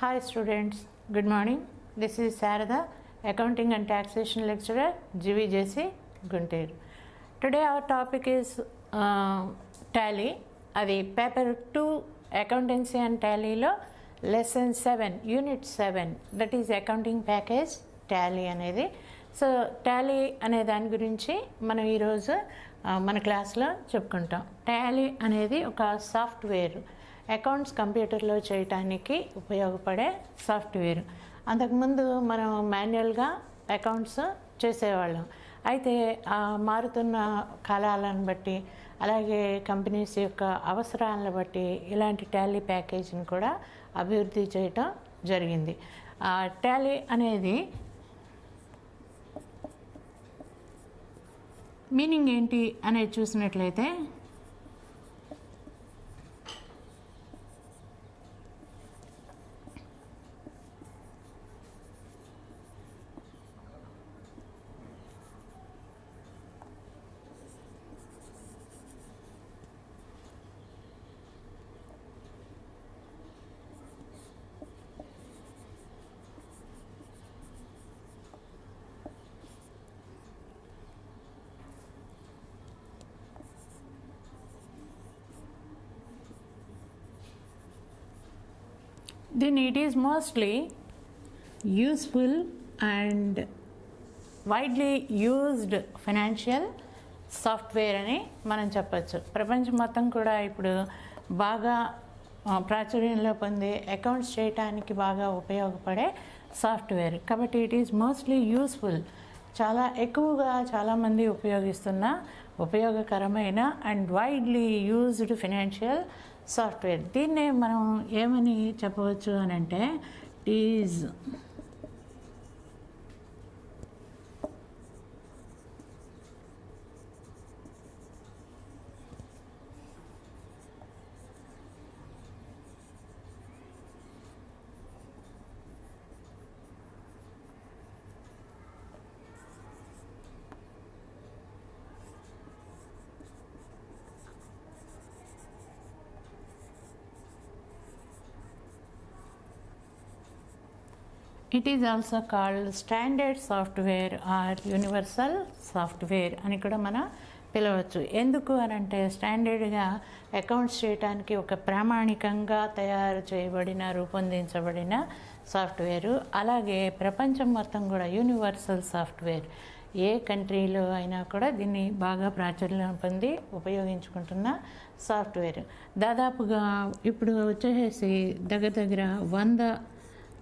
Hi students, good morning. This is Sarada, Accounting and Taxation Lecturer, GVJC, Guntur. Today our topic is Tally. Adi paper 2 Accountancy and Tally lo lesson 7, unit 7, that is accounting package Tally anedi. So Tally అనే దాని గురించి మనం ఈరోజు మన క్లాస్లో చెప్పుకుంటాం. Tally అనేది ఒక సాఫ్ట్వేర్, అకౌంట్స్ కంప్యూటర్లో చేయటానికి ఉపయోగపడే సాఫ్ట్వేర్. అంతకుముందు మనం మాన్యువల్గా అకౌంట్స్ చేసేవాళ్ళం. అయితే మారుతున్న కాలాలను బట్టి, అలాగే కంపెనీస్ యొక్క అవసరాలను బట్టి ఇలాంటి టాలీ ప్యాకేజీని కూడా అభివృద్ధి చేయటం జరిగింది. టాలీ అనేది మీనింగ్ ఏంటి అనేది చూసినట్లయితే, then it is mostly useful and widely used financial software అని మనం చెప్పచ్చు. ప్రపంచం మొత్తం కూడా ఇప్పుడు బాగా ప్రాచుర్యంలో పొందే అకౌంట్స్ చేయడానికి బాగా ఉపయోగపడే సాఫ్ట్వేర్ కాబట్టి ఇట్ ఈస్ మోస్ట్లీ యూస్ఫుల్, చాలా ఎక్కువగా చాలామంది ఉపయోగిస్తున్న ఉపయోగకరమైన and widely used financial software. దీన్నే మనం ఏమని చెప్పవచ్చు అని అంటే, it is also called standard software or universal software అని కూడా మనం పిలవచ్చు. ఎందుకు అని అంటే, స్టాండర్డ్గా అకౌంట్స్ చేయడానికి ఒక ప్రామాణికంగా తయారు చేయబడిన, రూపొందించబడిన సాఫ్ట్వేరు. అలాగే ప్రపంచం మొత్తం కూడా యూనివర్సల్ సాఫ్ట్వేర్, ఏ కంట్రీలో అయినా కూడా దీన్ని బాగా ప్రాచుర్యం పొంది ఉపయోగించుకుంటున్న సాఫ్ట్వేర్. దాదాపుగా ఇప్పుడు వచ్చేసి దగ్గర 100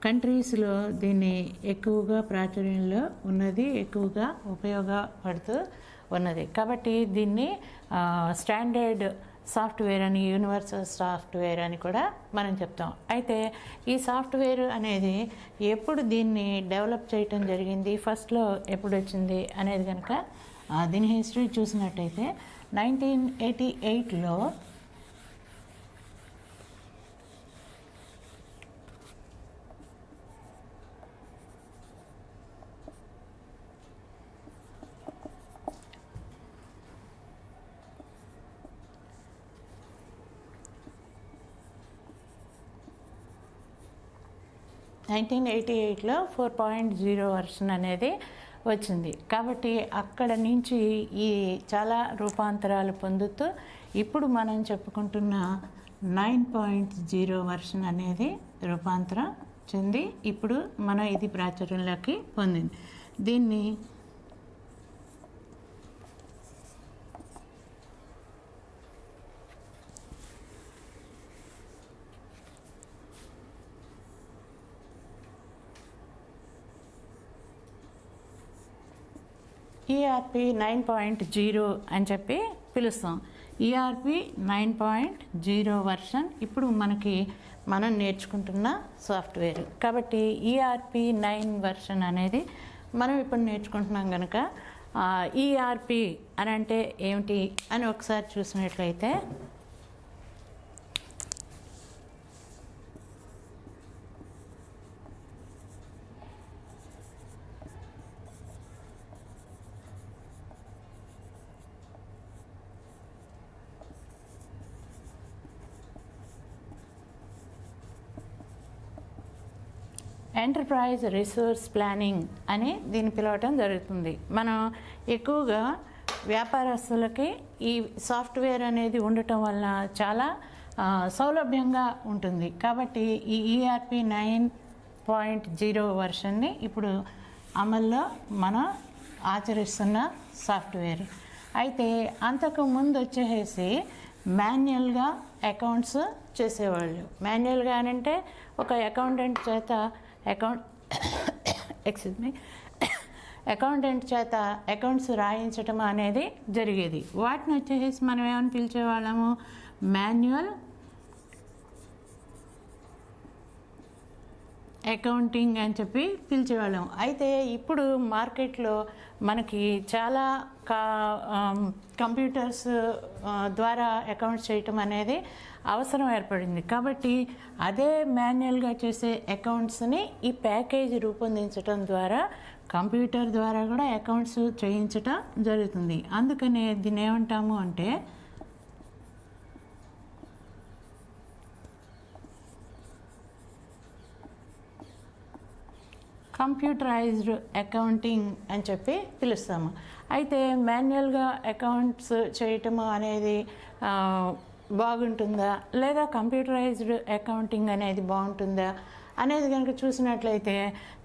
కంట్రీస్లో దీన్ని ఎక్కువగా ప్రాచుర్యంలో ఉన్నది, ఎక్కువగా ఉపయోగపడుతూ ఉన్నది. కాబట్టి దీన్ని స్టాండర్డ్ సాఫ్ట్వేర్ అని, యూనివర్సల్ సాఫ్ట్వేర్ అని కూడా మనం చెప్తాం. అయితే ఈ సాఫ్ట్వేర్ అనేది ఎప్పుడు దీన్ని డెవలప్ చేయటం జరిగింది, ఫస్ట్లో ఎప్పుడు వచ్చింది అనేది కనుక దీని హిస్టరీ చూసినట్టయితే 1988లో లో 4.0 వర్షన్ అనేది వచ్చింది. కాబట్టి అక్కడ నుంచి ఈ చాలా రూపాంతరాలు పొందుతూ ఇప్పుడు మనం చెప్పుకుంటున్న 9.0 వర్షన్ అనేది రూపాంతరం చెంది ఇప్పుడు మనం ఇది ప్రాచుర్యంలోకి పొందింది. దీన్ని ఈఆర్పి 9.0 అని చెప్పి పిలుస్తాం. ఈఆర్పి 9.0 వర్షన్ ఇప్పుడు మనం నేర్చుకుంటున్న సాఫ్ట్వేర్. కాబట్టి ఈఆర్పి 9 వర్షన్ అనేది మనం ఇప్పుడు నేర్చుకుంటున్నాం కనుక ఈఆర్పి అని అంటే ఏమిటి అని ఒకసారి చూసినట్లయితే, ఎంటర్ప్రైజ్ రిసోర్స్ ప్లానింగ్ అని దీన్ని పిలవటం జరుగుతుంది. మనం ఎక్కువగా వ్యాపారస్తులకి ఈ సాఫ్ట్వేర్ అనేది ఉండటం వల్ల చాలా సౌలభ్యంగా ఉంటుంది. కాబట్టి ఈ ERP 9.0 వర్షన్ని ఇప్పుడు అమల్లో మనం ఆచరిస్తున్న సాఫ్ట్వేర్. అయితే అంతకు ముందు వచ్చేసి మాన్యువల్గా అకౌంట్స్ చేసేవాళ్ళు. మాన్యువల్గా అంటే ఒక అకౌంటెంట్ చేత అకౌంటెంట్ చేత అకౌంట్స్ రాయించటం అనేది జరిగేది. వాటిని వచ్చేసి మనం ఏమని పిలిచేవాళ్ళము, మాన్యువల్ అకౌంటింగ్ అని చెప్పి పిలిచేవాళ్ళం. అయితే ఇప్పుడు మార్కెట్లో మనకి చాలా కంప్యూటర్స్ ద్వారా అకౌంట్స్ చేయటం అనేది అవసరం ఏర్పడింది. కాబట్టి అదే మాన్యువల్గా చేసే అకౌంట్స్ని ఈ ప్యాకేజ్ రూపొందించడం ద్వారా కంప్యూటర్ ద్వారా కూడా అకౌంట్స్ చేయించటం జరుగుతుంది. అందుకనే దీన్ని ఏమంటాము అంటే కంప్యూటరైజ్డ్ అకౌంటింగ్ అని చెప్పి పిలుస్తాము. అయితే మాన్యువల్గా అకౌంట్స్ చేయటము అనేది బాగుంటుందా లేదా కంప్యూటరైజ్డ్ అకౌంటింగ్ అనేది బాగుంటుందా అనేది కనుక చూసినట్లయితే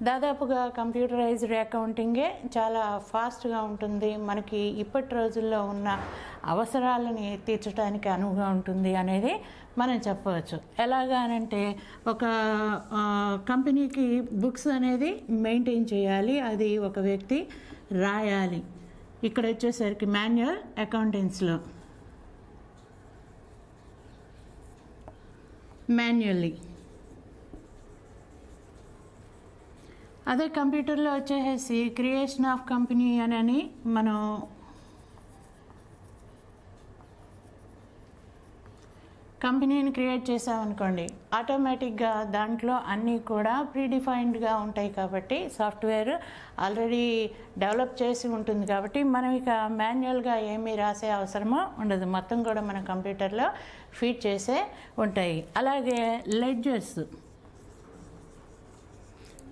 దాదాపుగా కంప్యూటరైజ్డ్ అకౌంటింగే చాలా ఫాస్ట్గా ఉంటుంది, మనకి ఇప్పటి రోజుల్లో ఉన్న అవసరాలని తీర్చడానికి అనువుగా ఉంటుంది అనేది మనం చెప్పవచ్చు. ఎలాగానంటే ఒక కంపెనీకి బుక్స్ అనేది మెయింటైన్ చేయాలి, అది ఒక వ్యక్తి రాయాలి. ఇక్కడ వచ్చేసరికి మాన్యువల్ అకౌంటెన్స్లో మాన్యువల్లీ, అదే కంప్యూటర్లో వచ్చేసి క్రియేషన్ ఆఫ్ కంపెనీ అని మనం కంపెనీని క్రియేట్ చేసామనుకోండి, ఆటోమేటిక్గా దాంట్లో అన్నీ కూడా ప్రీడిఫైన్డ్గా ఉంటాయి. కాబట్టి సాఫ్ట్వేర్ ఆల్రెడీ డెవలప్ చేసి ఉంటుంది కాబట్టి మనం ఇక మాన్యువల్గా ఏమీ రాసే అవసరమో ఉండదు, మొత్తం కూడా మన కంప్యూటర్లో ఫీడ్ చేసే ఉంటాయి. అలాగే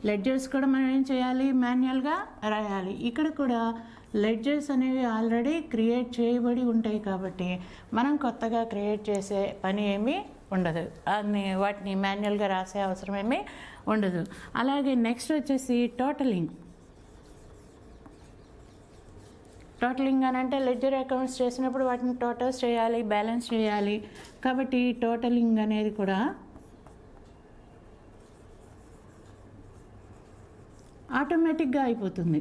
లెడ్జర్స్ కూడా మనం ఏం చేయాలి, మాన్యువల్గా రాయాలి. ఇక్కడ కూడా లెడ్జర్స్ అనేవి ఆల్రెడీ క్రియేట్ చేయబడి ఉంటాయి కాబట్టి మనం కొత్తగా క్రియేట్ చేసే పని ఏమీ ఉండదు, వాటిని మాన్యువల్గా రాసే అవసరం ఏమీ ఉండదు. అలాగే నెక్స్ట్ వచ్చేసి టోటలింగ్ అని అంటే లెడ్జర్ అకౌంట్స్ చేసినప్పుడు వాటిని టోటల్స్ చేయాలి, బ్యాలెన్స్ చేయాలి. కాబట్టి టోటలింగ్ అనేది కూడా ఆటోమేటిక్గా అయిపోతుంది.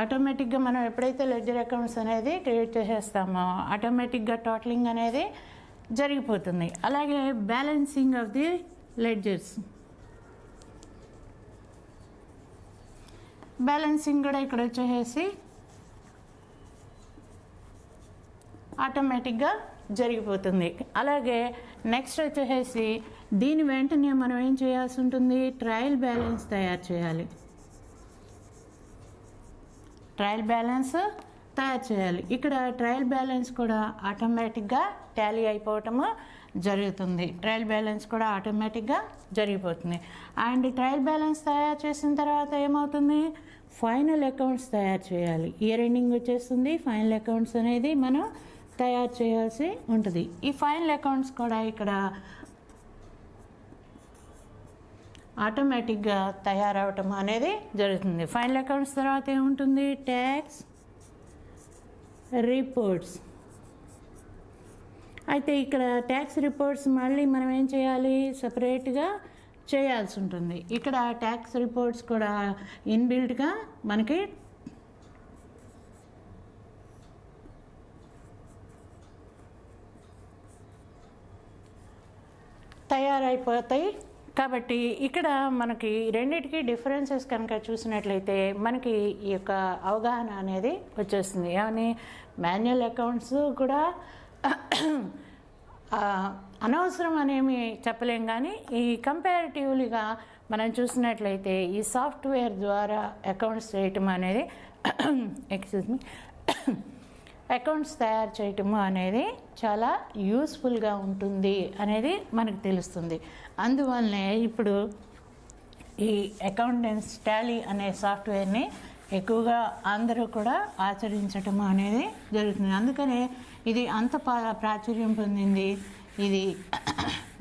ఆటోమేటిక్గా మనం ఎప్పుడైతే లెడ్జర్ అకౌంట్స్ అనేది క్రియేట్ చేసేస్తామో ఆటోమేటిక్గా టోటలింగ్ అనేది జరిగిపోతుంది. అలాగే balancing of the ledgers, balancing కూడా ఇక్కడ వచ్చేసి ఆటోమేటిక్గా జరిగిపోతుంది. అలాగే నెక్స్ట్ వచ్చేసి దీని వెంటనే మనం ఏం చేయాల్సి ఉంటుంది, ట్రయల్ బ్యాలెన్స్ తయారు చేయాలి. ఇక్కడ ట్రయల్ బ్యాలెన్స్ కూడా ఆటోమేటిక్గా టాలీ అయిపోవటము జరుగుతుంది. ట్రయల్ బ్యాలెన్స్ కూడా ఆటోమేటిక్గా జరిగిపోతుంది. అండ్ ట్రయల్ బ్యాలెన్స్ తయారు చేసిన తర్వాత ఏమవుతుంది, ఫైనల్ అకౌంట్స్ తయారు చేయాలి. ఇయర్ ఎండింగ్ వచ్చేస్తుంది, ఫైనల్ అకౌంట్స్ అనేది మనం తయారు చేయాల్సి ఉంటుంది. ఈ ఫైనల్ అకౌంట్స్ కూడా ఇక్కడ ఆటోమేటిక్గా తయారవటం అనేది జరుగుతుంది. ఫైనల్ అకౌంట్స్ తర్వాత ఏముంటుంది, ట్యాక్స్ రిపోర్ట్స్. అయితే ఇక్కడ ట్యాక్స్ రిపోర్ట్స్ మళ్ళీ మనం ఏం చేయాలి, సపరేట్గా చేయాల్సి ఉంటుంది. ఇక్కడ ట్యాక్స్ రిపోర్ట్స్ కూడా ఇన్బిల్ట్గా మనకి తయారైపోతాయి. కాబట్టి ఇక్కడ మనకి రెండింటికి డిఫరెన్సెస్ కనుక చూసినట్లయితే మనకి ఈ యొక్క అవగాహన అనేది వచ్చేస్తుంది. ఏమని, మాన్యువల్ అకౌంట్స్ కూడా అనవసరం అనేమి చెప్పలేం, కానీ ఈ కంపారిటివ్లీగా మనం చూసినట్లయితే ఈ సాఫ్ట్వేర్ ద్వారా అకౌంట్స్ చేయటం అనేది అకౌంట్స్ తయారు చేయటము అనేది చాలా యూస్ఫుల్గా ఉంటుంది అనేది మనకు తెలుస్తుంది. అందువల్లనే ఇప్పుడు ఈ అకౌంటెంట్స్ టాలీ అనే సాఫ్ట్వేర్ని ఎక్కువగా అందరూ కూడా ఆచరించటం అనేది జరుగుతుంది. అందుకనే ఇది అంత ప్రాచుర్యం పొందింది. ఇది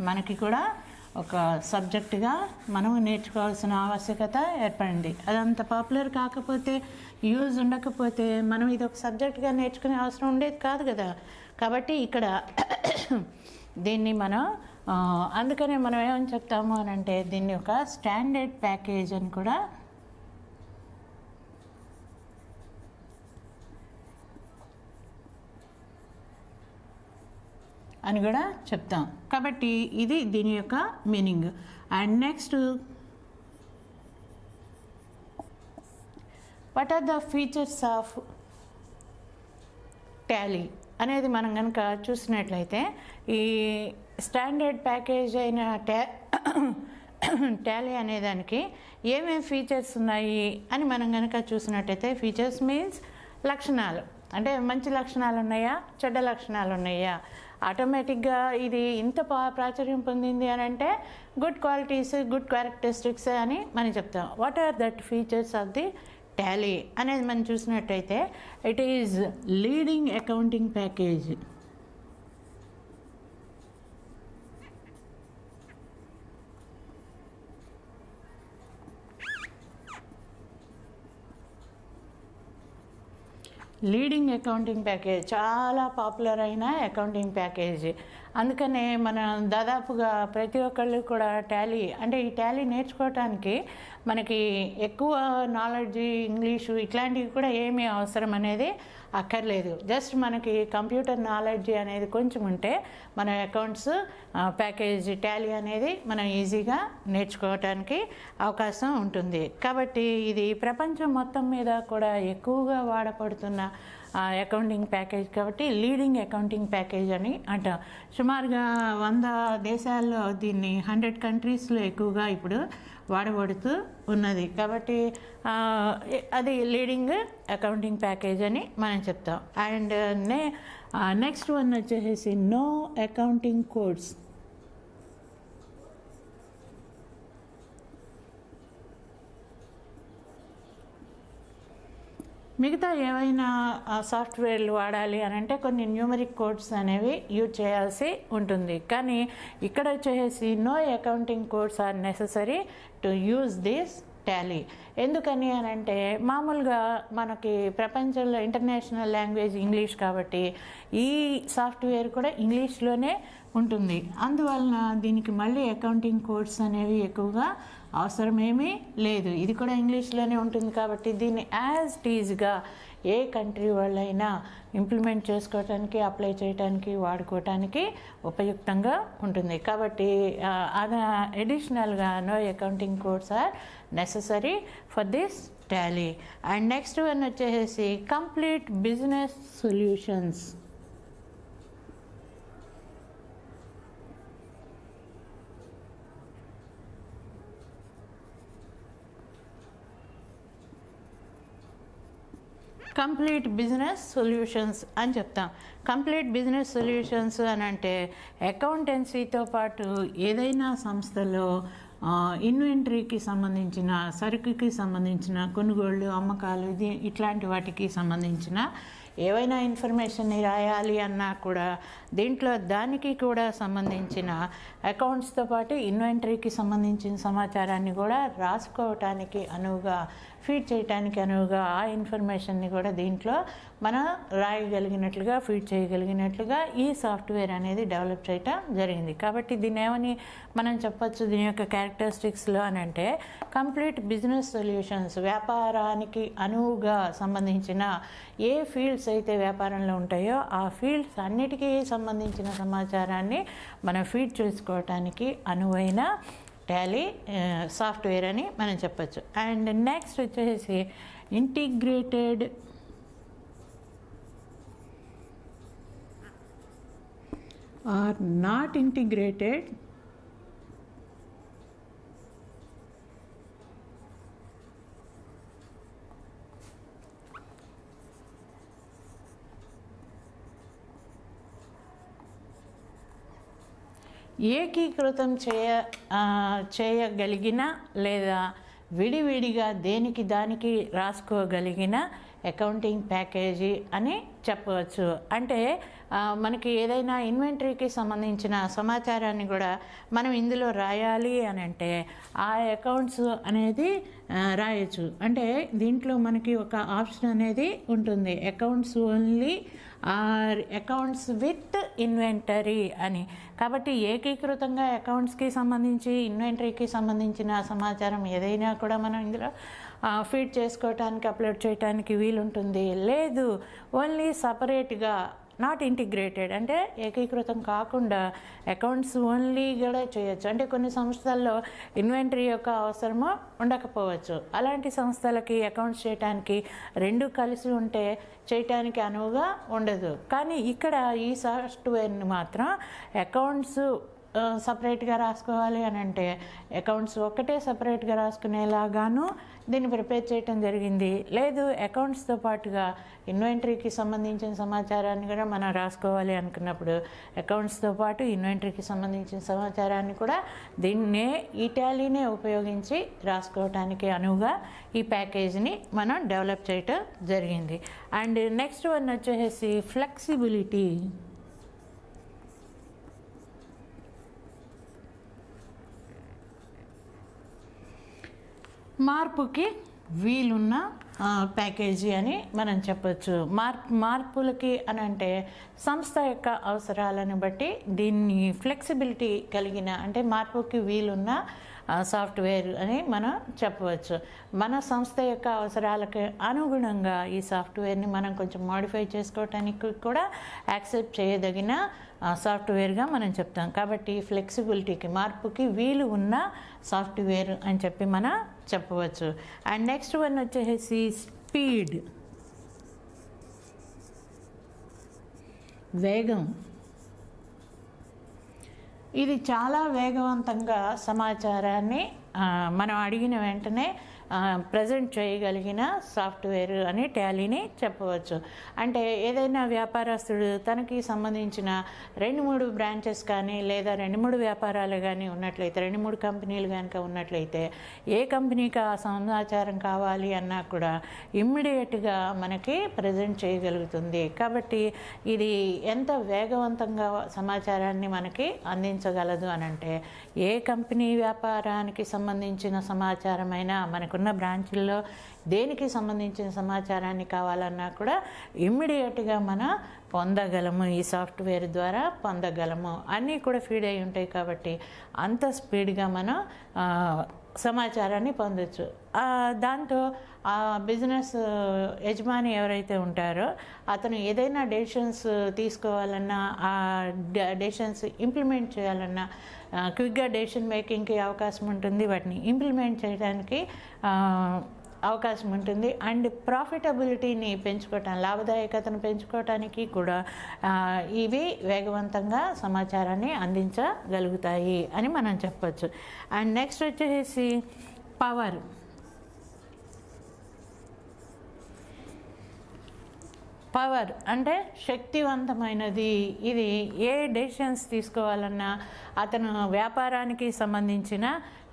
మనకి కూడా ఒక సబ్జెక్టుగా మనం నేర్చుకోవాల్సిన ఆవశ్యకత ఏర్పడింది. అది అంత పాపులర్ కాకపోతే, యూజ్ ఉండకపోతే మనం ఇది ఒక సబ్జెక్టుగా నేర్చుకునే అవసరం ఉండేది కాదు కదా. కాబట్టి ఇక్కడ దీన్ని మనం అందుకనే మనం ఏమని చెప్తాము అని అంటే దీన్ని ఒక స్టాండర్డ్ ప్యాకేజ్ అని కూడా చెప్తాం. కాబట్టి ఇది దీని యొక్క meaning. And next, what are the features of Tally అనేది మనం కనుక చూసినట్లయితే, ఈ స్టాండర్డ్ ప్యాకేజ్ అయిన టాలీ అనేదానికి ఏమేమి ఫీచర్స్ ఉన్నాయి అని మనం కనుక చూసినట్టయితే, ఫీచర్స్ మీన్స్ లక్షణాలు. అంటే మంచి లక్షణాలు ఉన్నాయా, చెడ్డ లక్షణాలు ఉన్నాయా. ఆటోమేటిక్గా ఇది ఇంత ప్రాచుర్యం పొందింది అని అంటే గుడ్ క్వాలిటీస్, గుడ్ క్యారెక్టరిస్టిక్స్ అని మనం చెప్తాం. What are that features of the Tally అనేది మనం చూసినట్టయితే, it is leading accounting package. Leading accounting package చాలా పాపులర్ అయిన అకౌంటింగ్ ప్యాకేజ్. అందుకనే మన దాదాపుగా ప్రతి ఒక్కళ్ళు కూడా టాలీ అంటే ఈ టాలీ నేర్చుకోవటానికి మనకి ఎక్కువ నాలెడ్జ్, ఇంగ్లీషు ఇట్లాంటివి కూడా ఏమీ అవసరం అనేది అక్కర్లేదు. జస్ట్ మనకి కంప్యూటర్ నాలెడ్జ్ అనేది కొంచెం ఉంటే మన అకౌంట్స్ ప్యాకేజ్ టాలీ అనేది మనం ఈజీగా నేర్చుకోవటానికి అవకాశం ఉంటుంది. కాబట్టి ఇది ప్రపంచం మొత్తం మీద కూడా ఎక్కువగా వాడబడుతున్న అకౌంటింగ్ ప్యాకేజ్ కాబట్టి లీడింగ్ అకౌంటింగ్ ప్యాకేజ్ అని అంటాం. సుమారుగా 100 దేశాల్లో దీన్ని 100 కంట్రీస్లో ఎక్కువగా ఇప్పుడు వాడబడుతూ ఉన్నది. కాబట్టి అది లీడింగ్ అకౌంటింగ్ ప్యాకేజ్ అని మనం చెప్తాం. అండ్ నెక్స్ట్ వన్ వచ్చేసి నో అకౌంటింగ్ కోడ్స్. మిగతా ఏవైనా సాఫ్ట్వేర్లు వాడాలి అని అంటే కొన్ని న్యూమరిక్ కోడ్స్ అనేవి యూజ్ చేయాల్సి ఉంటుంది. కానీ ఇక్కడ వచ్చేసి no accounting codes are necessary to use this Tally. ఎందుకని అని అంటే మామూలుగా మనకి ప్రపంచంలో ఇంటర్నేషనల్ లాంగ్వేజ్ ఇంగ్లీష్ కాబట్టి ఈ సాఫ్ట్వేర్ కూడా ఇంగ్లీష్లోనే ఉంటుంది. అందువలన దీనికి మళ్ళీ అకౌంటింగ్ కోడ్స్ అనేవి ఎక్కువగా అవసరమేమీ లేదు. ఇది కూడా ఇంగ్లీష్లోనే ఉంటుంది కాబట్టి దీన్ని యాజ్ టీజ్గా ఏ కంట్రీ వాళ్ళైనా ఇంప్లిమెంట్ చేసుకోవటానికి, అప్లై చేయడానికి, వాడుకోవటానికి ఉపయుక్తంగా ఉంటుంది. కాబట్టి అడిషనల్గా no accounting codes are necessary for this Tally. And next one వచ్చేసి complete business solutions. Complete business solutions అని చెప్తాం. కంప్లీట్ బిజినెస్ సొల్యూషన్స్ అని అంటే అకౌంటెన్సీతో పాటు ఏదైనా సంస్థలో ఇన్వెంటరీకి సంబంధించిన, సరుకుకి సంబంధించిన కొనుగోళ్ళు, అమ్మకాలు ఇట్లాంటి వాటికి సంబంధించిన ఏవైనా ఇన్ఫర్మేషన్ని రాయాలి అన్నా కూడా దీంట్లో దానికి కూడా సంబంధించిన అకౌంట్స్తో పాటు ఇన్వెంటరీకి సంబంధించిన సమాచారాన్ని కూడా రాసుకోవటానికి అనువుగా, ఫీడ్ చేయటానికి అనువుగా ఆ ఇన్ఫర్మేషన్ని కూడా దీంట్లో మనం రాయగలిగినట్లుగా, ఫీడ్ చేయగలిగినట్లుగా ఈ సాఫ్ట్వేర్ అనేది డెవలప్ చేయటం జరిగింది. కాబట్టి దీన్ని ఏమని మనం చెప్పచ్చు దీని యొక్క క్యారెక్టరిస్టిక్స్లో అని అంటే కంప్లీట్ బిజినెస్ సొల్యూషన్స్. వ్యాపారానికి అనువుగా సంబంధించిన ఏ ఫీల్డ్స్ అయితే వ్యాపారంలో ఉంటాయో ఆ ఫీల్డ్స్ అన్నిటికీ సంబంధించిన సమాచారాన్ని మనం ఫీడ్ చేసుకోవటానికి అనువైన టాలీ సాఫ్ట్వేర్ అని మనం చెప్పచ్చు. అండ్ నెక్స్ట్ వచ్చేసి ఇంటిగ్రేటెడ్ ఆర్ నాట్ ఇంటిగ్రేటెడ్ ఏకీకృతం చేయగలిగిన లేదా విడివిడిగా దేనికి దానికి రాసుకోగలిగిన అకౌంటింగ్ ప్యాకేజీ అని చెప్పవచ్చు. అంటే మనకి ఏదైనా ఇన్వెంటరీకి సంబంధించిన సమాచారాన్ని కూడా మనం ఇందులో రాయాలి అని అంటే ఆ అకౌంట్స్ అనేది రాయొచ్చు. అంటే దీంట్లో మనకి ఒక ఆప్షన్ అనేది ఉంటుంది, accounts only or accounts with inventory అని. కాబట్టి ఏకీకృతంగా అకౌంట్స్కి సంబంధించి ఇన్వెంటరీకి సంబంధించిన సమాచారం ఏదైనా కూడా మనం ఇందులో ఫీడ్ చేసుకోవటానికి అప్లోడ్ చేయడానికి వీలుంటుంది. లేదు ఓన్లీ సపరేట్గా నాట్ ఇంటిగ్రేటెడ్ అంటే ఏకీకృతం కాకుండా అకౌంట్స్ ఓన్లీ కూడా చేయొచ్చు. అంటే కొన్ని సంస్థల్లో ఇన్వెంటరీ యొక్క అవసరము ఉండకపోవచ్చు. అలాంటి సంస్థలకి అకౌంట్స్ చేయడానికి రెండు కలిసి ఉంటే చేయటానికి అనువుగా ఉండదు. కానీ ఇక్కడ ఈ సాఫ్ట్వేర్ని మాత్రం అకౌంట్స్ సపరేట్గా రాసుకోవాలి అని అంటే అకౌంట్స్ ఒక్కటే సపరేట్గా రాసుకునేలాగాను దీన్ని ప్రిపేర్ చేయటం జరిగింది. లేదు అకౌంట్స్తో పాటుగా ఇన్వెంటరీకి సంబంధించిన సమాచారాన్ని కూడా మనం రాసుకోవాలి అనుకున్నప్పుడు అకౌంట్స్తో పాటు ఇన్వెంటరీకి సంబంధించిన సమాచారాన్ని కూడా దీన్నే ఈ టాలీనే ఉపయోగించి రాసుకోవటానికి అనువుగా ఈ ప్యాకేజీని మనం డెవలప్ చేయటం జరిగింది. అండ్ నెక్స్ట్ వన్ వచ్చేసి ఫ్లెక్సిబిలిటీ. మార్పుకి వీలున్న ప్యాకేజీ అని మనం చెప్పచ్చు. మార్పులకి అని అంటే సంస్థ యొక్క అవసరాలను బట్టి దీన్ని ఫ్లెక్సిబిలిటీ కలిగిన అంటే మార్పుకి వీలున్న సాఫ్ట్వేర్ అని మనం చెప్పవచ్చు. మన సంస్థ యొక్క అవసరాలకు అనుగుణంగా ఈ సాఫ్ట్వేర్ని మనం కొంచెం మోడిఫై చేసుకోవటానికి కూడా యాక్సెప్ట్ చేయదగిన సాఫ్ట్వేర్గా మనం చెప్తాం. కాబట్టి ఫ్లెక్సిబిలిటీకి మార్పుకి వీలు ఉన్న సాఫ్ట్వేర్ అని చెప్పి మనం చెప్పవచ్చు. అండ్ నెక్స్ట్ వన్ వచ్చేసి స్పీడ్, వేగం. ఇది చాలా వేగవంతంగా సమాచారాన్ని మనం అడిగిన వెంటనే ప్రజెంట్ చేయగలిగిన సాఫ్ట్వేర్ అని టాలీని చెప్పవచ్చు. అంటే ఏదైనా వ్యాపారస్తుడు తనకి సంబంధించిన 2-3 బ్రాంచెస్ కానీ లేదా 2-3 వ్యాపారాలు కానీ ఉన్నట్లయితే 2-3 కంపెనీలు కనుక ఉన్నట్లయితే ఏ కంపెనీకి ఆ సమాచారం కావాలి అన్నా కూడా ఇమ్మీడియట్గా మనకి ప్రజెంట్ చేయగలుగుతుంది. కాబట్టి ఇది ఎంత వేగవంతంగా సమాచారాన్ని మనకి అందించగలదు అని అంటే ఏ కంపెనీ వ్యాపారానికి సంబంధించిన సమాచారమైనా మనకున్న బ్రాంచ్ల్లో దేనికి సంబంధించిన సమాచారాన్ని కావాలన్నా కూడా ఇమ్మీడియట్గా మనం పొందగలము, ఈ సాఫ్ట్వేర్ ద్వారా పొందగలము. అన్నీ కూడా ఫీడ్ అయి ఉంటాయి కాబట్టి అంత స్పీడ్గా మనం సమాచారాన్ని పొందొచ్చు. దాంతో ఆ బిజినెస్ యజమాని ఎవరైతే ఉంటారో అతను ఏదైనా డెసిషన్స్ తీసుకోవాలన్నా ఆ డెసిషన్స్ ఇంప్లిమెంట్ చేయాలన్నా క్విక్గా డెసిషన్ మేకింగ్కి అవకాశం ఉంటుంది, వాటిని ఇంప్లిమెంట్ చేయడానికి అవకాశం ఉంటుంది. అండ్ ప్రాఫిటబిలిటీని పెంచుకోవటం, లాభదాయకతను పెంచుకోవటానికి కూడా ఇవి వేగవంతంగా సమాచారాన్ని అందించగలుగుతాయి అని మనం చెప్పచ్చు. అండ్ నెక్స్ట్ వచ్చేసి పవర్. పవర్ అంటే శక్తివంతమైనది. ఇది ఏ డెసిషన్స్ తీసుకోవాలన్నా అతను వ్యాపారానికి సంబంధించిన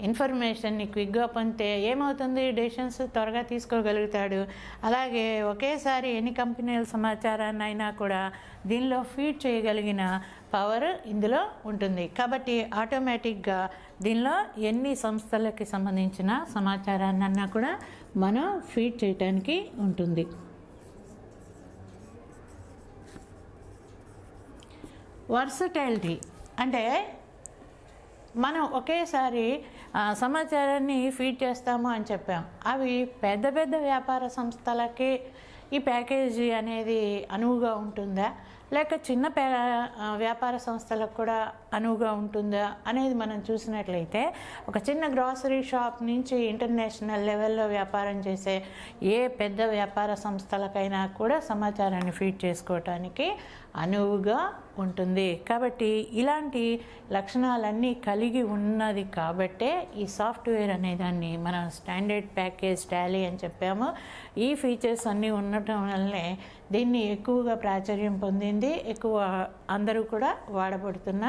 ఇన్ఫర్మేషన్ని క్విక్గా పొందితే ఏమవుతుంది, డెసిషన్స్ త్వరగా తీసుకోగలుగుతాడు. అలాగే ఒకేసారి ఎన్ని కంపెనీల సమాచారాన్ని అయినా కూడా దీనిలో ఫీడ్ చేయగలిగిన పవర్ ఇందులో ఉంటుంది. కాబట్టి ఆటోమేటిక్గా దీనిలో ఎన్ని సంస్థలకి సంబంధించిన సమాచారాన్ని అన్నా కూడా మనం ఫీడ్ చేయటానికి ఉంటుంది. వర్సటైలిటీ అంటే మనం ఒకేసారి సమాచారాన్ని ఫీడ్ చేస్తాము అని చెప్పాం. అవి పెద్ద పెద్ద వ్యాపార సంస్థలకి ఈ ప్యాకేజీ అనేది అనువుగా ఉంటుందా, లేక చిన్న వ్యాపార సంస్థలకు కూడా అనువుగా ఉంటుందా అనేది మనం చూసినట్లయితే ఒక చిన్న గ్రాసరీ షాప్ నుంచి ఇంటర్నేషనల్ లెవెల్లో వ్యాపారం చేసే ఏ పెద్ద వ్యాపార సంస్థలకైనా కూడా సమాచారాన్ని ఫీడ్ చేసుకోవటానికి అనువుగా ఉంటుంది. కాబట్టి ఇలాంటి లక్షణాలన్నీ కలిగి ఉన్నది కాబట్టే ఈ సాఫ్ట్వేర్ అనేదాన్ని మనం స్టాండర్డ్ ప్యాకేజ్ టాలీ అని చెప్పాము. ఈ ఫీచర్స్ అన్నీ ఉండటం వల్లనే దీన్ని ఎక్కువగా ప్రాచుర్యం పొందింది, ఎక్కువ అందరూ కూడా వాడబడుతున్న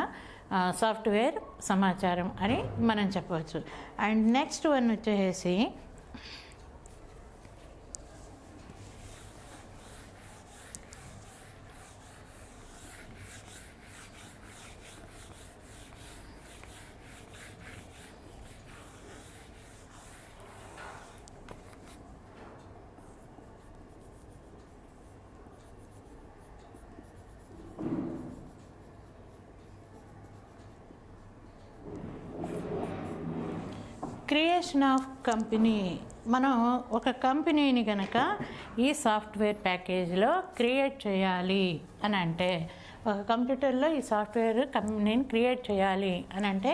సాఫ్ట్వేర్ సమాచారం అని మనం చెప్పవచ్చు. అండ్ నెక్స్ట్ వన్ వచ్చేసి క్రియేషన్ ఆఫ్ కంపెనీ. మనం ఒక కంపెనీని కనుక ఈ సాఫ్ట్వేర్ ప్యాకేజీలో క్రియేట్ చేయాలి అని అంటే, ఒక కంప్యూటర్లో ఈ సాఫ్ట్వేర్ కంపెనీని క్రియేట్ చేయాలి అని అంటే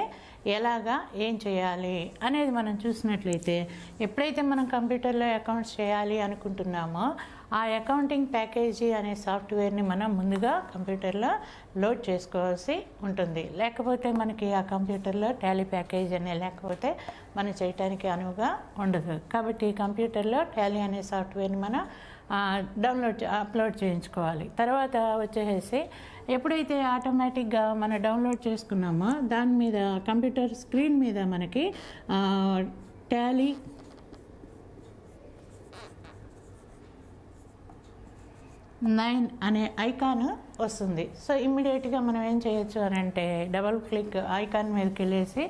ఎలాగా, ఏం చేయాలి అనేది మనం చూసినట్లయితే, ఎప్పుడైతే మనం కంప్యూటర్లో అకౌంట్స్ చేయాలి అనుకుంటున్నామో ఆ అకౌంటింగ్ ప్యాకేజీ అనే సాఫ్ట్వేర్ని మనం ముందుగా కంప్యూటర్లో లోడ్ చేసుకోవాల్సి ఉంటుంది. లేకపోతే మనకి ఆ కంప్యూటర్లో టాలీ ప్యాకేజ్ అనే లేకపోతే మనం చేయటానికి అనువుగా ఉండదు. కాబట్టి కంప్యూటర్లో టాలీ అనే సాఫ్ట్వేర్ని మనం అప్లోడ్ చేయించుకోవాలి. తర్వాత వచ్చేసి ఎప్పుడైతే ఆటోమేటిక్గా మనం డౌన్లోడ్ చేసుకున్నామో దాని మీద కంప్యూటర్ స్క్రీన్ మీద మనకి టాలీ నైన్ అనే ఐకాన్ వస్తుంది. సో ఇమ్మీడియట్గా మనం ఏం చేయొచ్చు అని అంటే, డబల్ క్లిక్ ఐకాన్ మీదకి వెళ్ళేసి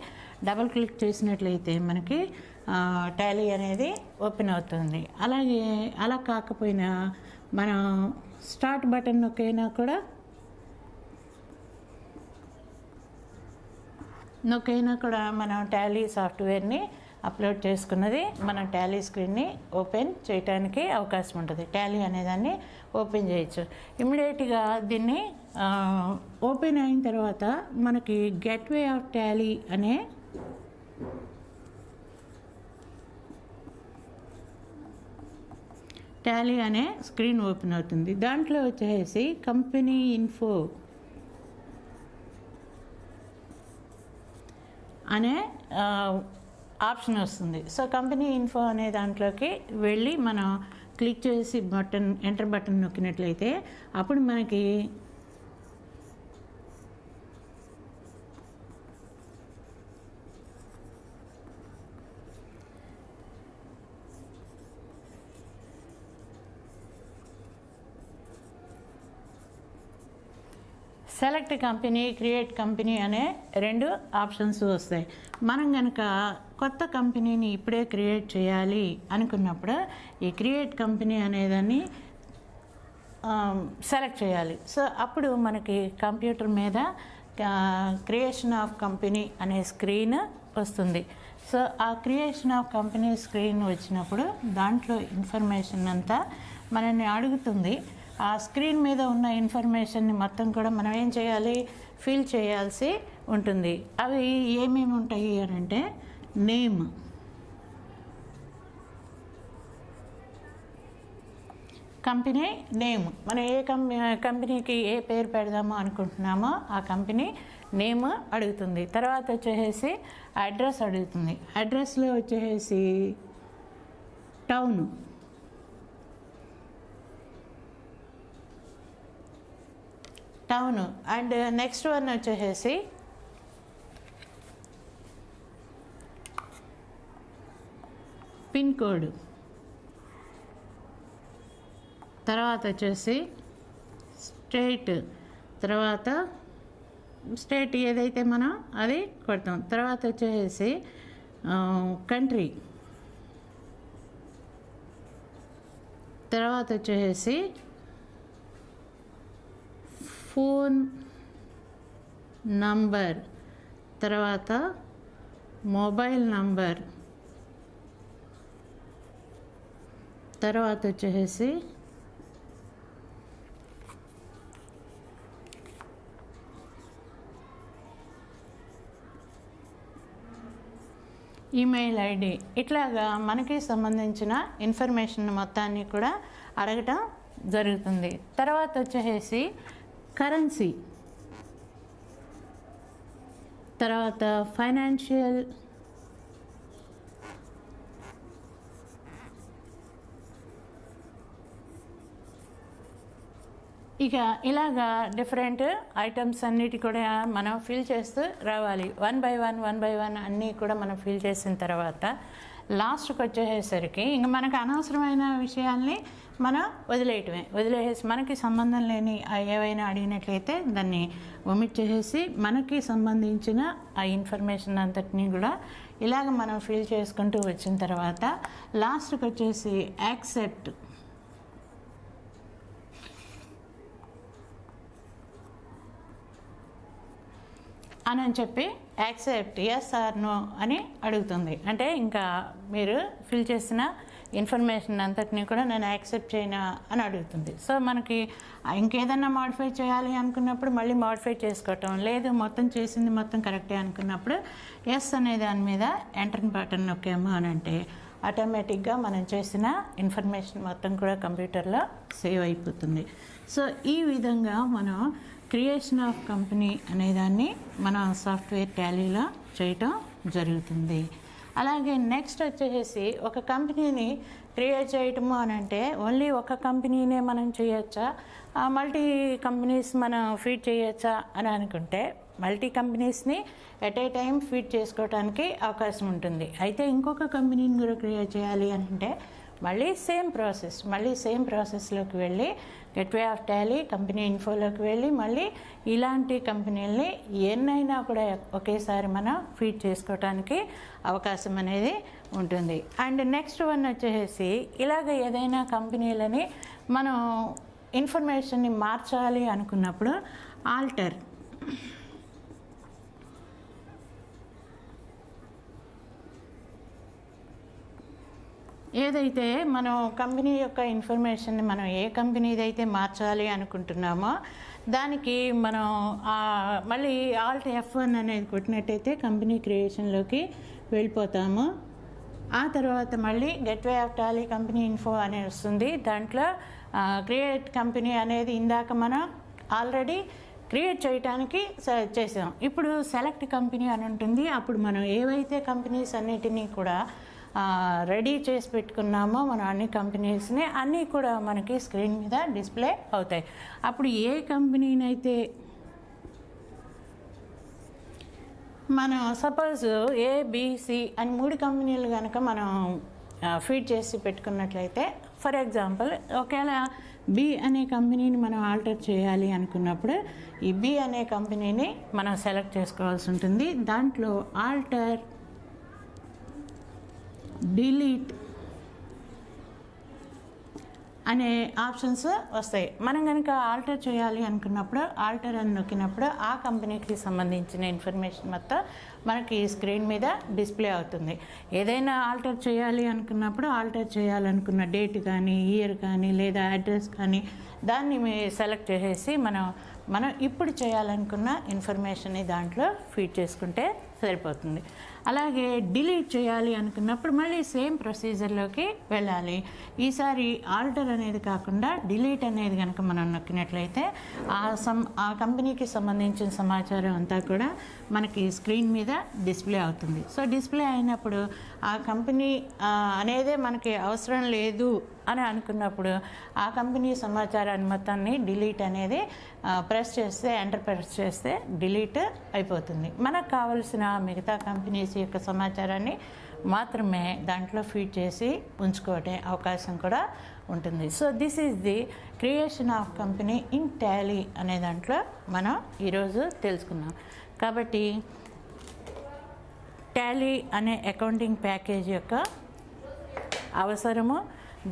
డబల్ క్లిక్ చేసినట్లయితే మనకి టాలీ అనేది ఓపెన్ అవుతుంది. అలాగే అలా కాకపోయినా మనం స్టార్ట్ బటన్ నొక్కైనా కూడా మనం టాలీ సాఫ్ట్వేర్ని అప్లోడ్ చేసుకున్నది మనం టాలీ స్క్రీన్ని ఓపెన్ చేయడానికి అవకాశం ఉంటుంది. టాలీ అనేదాన్ని ఓపెన్ చేయొచ్చు. ఇమ్మీడియట్గా దీన్ని ఓపెన్ అయిన తర్వాత మనకి గెట్వే ఆఫ్ టాలీ అనే స్క్రీన్ ఓపెన్ అవుతుంది. దాంట్లో వచ్చేసి కంపెనీ ఇన్ఫో అనే ఆప్షన్ వస్తుంది. సో కంపెనీ ఇన్ఫో అనే దాంట్లోకి వెళ్ళి మనం క్లిక్ చేసి ఎంటర్ బటన్ నొక్కినట్లయితే అప్పుడు మనకి సెలెక్ట్ కంపెనీ, క్రియేట్ కంపెనీ అనే రెండు ఆప్షన్స్ వస్తాయి. మనం కనుక కొత్త కంపెనీని ఇప్పుడే క్రియేట్ చేయాలి అనుకున్నప్పుడు ఈ క్రియేట్ కంపెనీ అనేదాన్ని సెలెక్ట్ చేయాలి. సో అప్పుడు మనకి కంప్యూటర్ మీద క్రియేషన్ ఆఫ్ కంపెనీ అనే స్క్రీన్ వస్తుంది. సో ఆ క్రియేషన్ ఆఫ్ కంపెనీ స్క్రీన్ వచ్చినప్పుడు దాంట్లో ఇన్ఫర్మేషన్ అంతా మనల్ని అడుగుతుంది. ఆ స్క్రీన్ మీద ఉన్న ఇన్ఫర్మేషన్ని మొత్తం కూడా మనం ఏం చేయాలి, ఫిల్ చేయాల్సి ఉంటుంది. అవి ఏమేమి ఉంటాయి అని అంటే, నేమ్, కంపెనీ నేమ్, మనం ఏ కంపెనీకి ఏ పేరు పెడదామో అనుకుంటున్నామో ఆ కంపెనీ నేమ్ అడుగుతుంది. తర్వాత వచ్చేసి అడ్రస్ అడుగుతుంది. అడ్రస్లో వచ్చేసి టౌన్, అండ్ నెక్స్ట్ వన్ వచ్చేసి పిన్ కోడ్, తర్వాత వచ్చేసి స్టేట్, తర్వాత స్టేట్ ఏదైతే మనం అది కొడతాం. తర్వాత వచ్చేసి కంట్రీ, తర్వాత వచ్చేసి ఫోన్ నంబర్, తర్వాత మొబైల్ నంబర్, తర్వాత వచ్చేసి ఈమెయిల్ ఐడి. ఇట్లాగా మనకి సంబంధించిన ఇన్ఫర్మేషన్ మొత్తాన్ని కూడా అడగటం జరుగుతుంది. తర్వాత వచ్చేసి కరెన్సీ, తర్వాత ఫైనాన్షియల్ ఇక ఇలాగా డిఫరెంట్ ఐటమ్స్ అన్నిటి కూడా మనం ఫిల్ చేస్తూ రావాలి. వన్ బై వన్ అన్నీ కూడా మనం ఫిల్ చేసిన తర్వాత లాస్ట్కి వచ్చేసరికి ఇంక మనకు అనవసరమైన విషయాల్ని మనం వదిలేసి మనకి సంబంధం లేని ఏవైనా అడిగినట్లయితే దాన్ని ఒమిట్ చేసేసి మనకి సంబంధించిన ఆ ఇన్ఫర్మేషన్ అంతటినీ కూడా ఇలాగ మనం ఫిల్ చేసుకుంటూ వచ్చిన తర్వాత లాస్ట్కి వచ్చేసి యాక్సెప్ట్ అని చెప్పి యాక్సెప్ట్ ఎస్ ఆర్ నో అని అడుగుతుంది. అంటే ఇంకా మీరు ఫిల్ చేసిన ఇన్ఫర్మేషన్ అంతటినీ కూడా నేను యాక్సెప్ట్ చేయనా అని అడుగుతుంది. సో మనకి ఇంకేదన్నా మాడిఫై చేయాలి అనుకున్నప్పుడు మళ్ళీ మాడిఫై చేసుకోవటం, లేదు మొత్తం చేసింది మొత్తం కరెక్టే అనుకున్నప్పుడు ఎస్ అనే దాని మీద ఎంటర్ బటన్ నొక్కాము అని అంటే ఆటోమేటిక్గా మనం చేసిన ఇన్ఫర్మేషన్ మొత్తం కూడా కంప్యూటర్లో సేవ్ అయిపోతుంది. సో ఈ విధంగా మనం క్రియేషన్ ఆఫ్ కంపెనీ అనేదాన్ని మన సాఫ్ట్వేర్ టాలీలో చేయటం జరుగుతుంది. అలాగే నెక్స్ట్ వచ్చేసి ఒక కంపెనీని క్రియేట్ చేయటము అని అంటే ఓన్లీ ఒక కంపెనీనే మనం చేయొచ్చా, మల్టీ కంపెనీస్ మనం ఫీడ్ చేయొచ్చా అని అనుకుంటే మల్టీ కంపెనీస్ని ఎట్ ఏ టైం ఫీడ్ చేసుకోవడానికి అవకాశం ఉంటుంది. అయితే ఇంకొక కంపెనీని కూడా క్రియేట్ చేయాలి అంటే మళ్ళీ సేమ్ ప్రాసెస్లోకి వెళ్ళి గేట్వే ఆఫ్ టాలీ కంపెనీ ఇన్ఫోలోకి వెళ్ళి మళ్ళీ ఇలాంటి కంపెనీలని ఎన్నైనా కూడా ఒకేసారి మనం ఫీడ్ చేసుకోవడానికి అవకాశం అనేది ఉంటుంది. అండ్ నెక్స్ట్ వన్ వచ్చేసి ఇలాగ ఏదైనా కంపెనీలని మనం ఇన్ఫర్మేషన్ని మార్చాలి అనుకున్నప్పుడు ఆల్టర్ ఏదైతే మనం కంపెనీ యొక్క ఇన్ఫర్మేషన్ని మనం ఏ కంపెనీదైతే మార్చాలి అనుకుంటున్నామో దానికి మనం మళ్ళీ ఆల్ట్ F1 అనేది కొట్టినట్టయితే కంపెనీ క్రియేషన్లోకి వెళ్ళిపోతాము. ఆ తర్వాత మళ్ళీ gateway of Tally company info అనేది వస్తుంది. దాంట్లో క్రియేట్ కంపెనీ అనేది ఇందాక మనం ఆల్రెడీ క్రియేట్ చేయడానికి చేసాం. ఇప్పుడు సెలెక్ట్ కంపెనీ అని ఉంటుంది. అప్పుడు మనం ఏవైతే కంపెనీస్ అన్నిటినీ కూడా రెడీ చేసి పెట్టుకున్నామో మనం అన్ని కంపెనీస్ని అన్నీ కూడా మనకి స్క్రీన్ మీద డిస్ప్లే అవుతాయి. అప్పుడు ఏ కంపెనీనైతే మనం సపోజ్ ABC అని 3 కంపెనీలు కనుక మనం ఫీడ్ చేసి పెట్టుకున్నట్లయితే ఫర్ ఎగ్జాంపుల్ ఒకవేళ B అనే కంపెనీని మనం ఆల్టర్ చేయాలి అనుకున్నప్పుడు ఈ B అనే కంపెనీని మనం సెలెక్ట్ చేసుకోవాల్సి ఉంటుంది. దాంట్లో ఆల్టర్, డిలీట్ అనే ఆప్షన్స్ వస్తాయి. మనం కనుక ఆల్టర్ చేయాలి అనుకున్నప్పుడు ఆల్టర్ అని నొక్కినప్పుడు ఆ కంపెనీకి సంబంధించిన ఇన్ఫర్మేషన్ మొత్తం మనకి స్క్రీన్ మీద డిస్ప్లే అవుతుంది. ఏదైనా ఆల్టర్ చేయాలి అనుకున్నప్పుడు ఆల్టర్ చేయాలనుకున్న డేట్ కానీ ఇయర్ కానీ లేదా అడ్రస్ కానీ దాన్ని సెలెక్ట్ చేసేసి మనం ఇప్పుడు చేయాలనుకున్న ఇన్ఫర్మేషన్ని దాంట్లో ఫీడ్ చేసుకుంటే సరిపోతుంది. అలాగే డిలీట్ చేయాలి అనుకున్నప్పుడు మళ్ళీ సేమ్ ప్రొసీజర్లోకి వెళ్ళాలి. ఈసారి ఆల్టర్ అనేది కాకుండా డిలీట్ అనేది కనుక మనం నొక్కినట్లయితే ఆ కంపెనీకి సంబంధించిన సమాచారం అంతా కూడా మనకి స్క్రీన్ మీద డిస్ప్లే అవుతుంది. సో డిస్ప్లే అయినప్పుడు ఆ కంపెనీ అనేదే మనకి అవసరం లేదు అని అనుకున్నప్పుడు ఆ కంపెనీ సమాచారాన్ని మొత్తాన్ని డిలీట్ అనేది ఎంటర్ ప్రెస్ చేస్తే డిలీట్ అయిపోతుంది. మనకు కావలసిన మిగతా కంపెనీస్ యొక్క సమాచారాన్ని మాత్రమే దాంట్లో ఫీడ్ చేసి ఉంచుకోవటే అవకాశం కూడా ఉంటుంది. So this is the creation of company in Tally అనే దాంట్లో మనం ఈరోజు తెలుసుకున్నాం. కాబట్టి టాలీ అనే అకౌంటింగ్ ప్యాకేజ్ యొక్క అవసరము,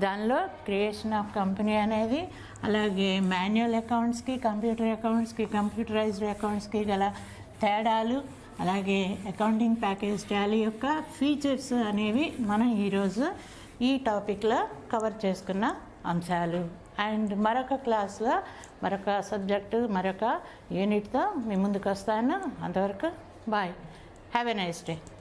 దానిలో క్రియేషన్ ఆఫ్ కంపెనీ అనేది, అలాగే మాన్యువల్ అకౌంట్స్కి కంప్యూటరైజ్డ్ అకౌంట్స్కి గల తేడాలు, అలాగే అకౌంటింగ్ ప్యాకేజ్ టాలీ యొక్క ఫీచర్స్ అనేవి మనం ఈరోజు ఈ టాపిక్లో కవర్ చేసుకున్న అంశాలు. అండ్ మరొక క్లాస్లో మరొక సబ్జెక్టు మరొక యూనిట్తో మీ ముందుకు వస్తాను. అంతవరకు bye, have a nice day.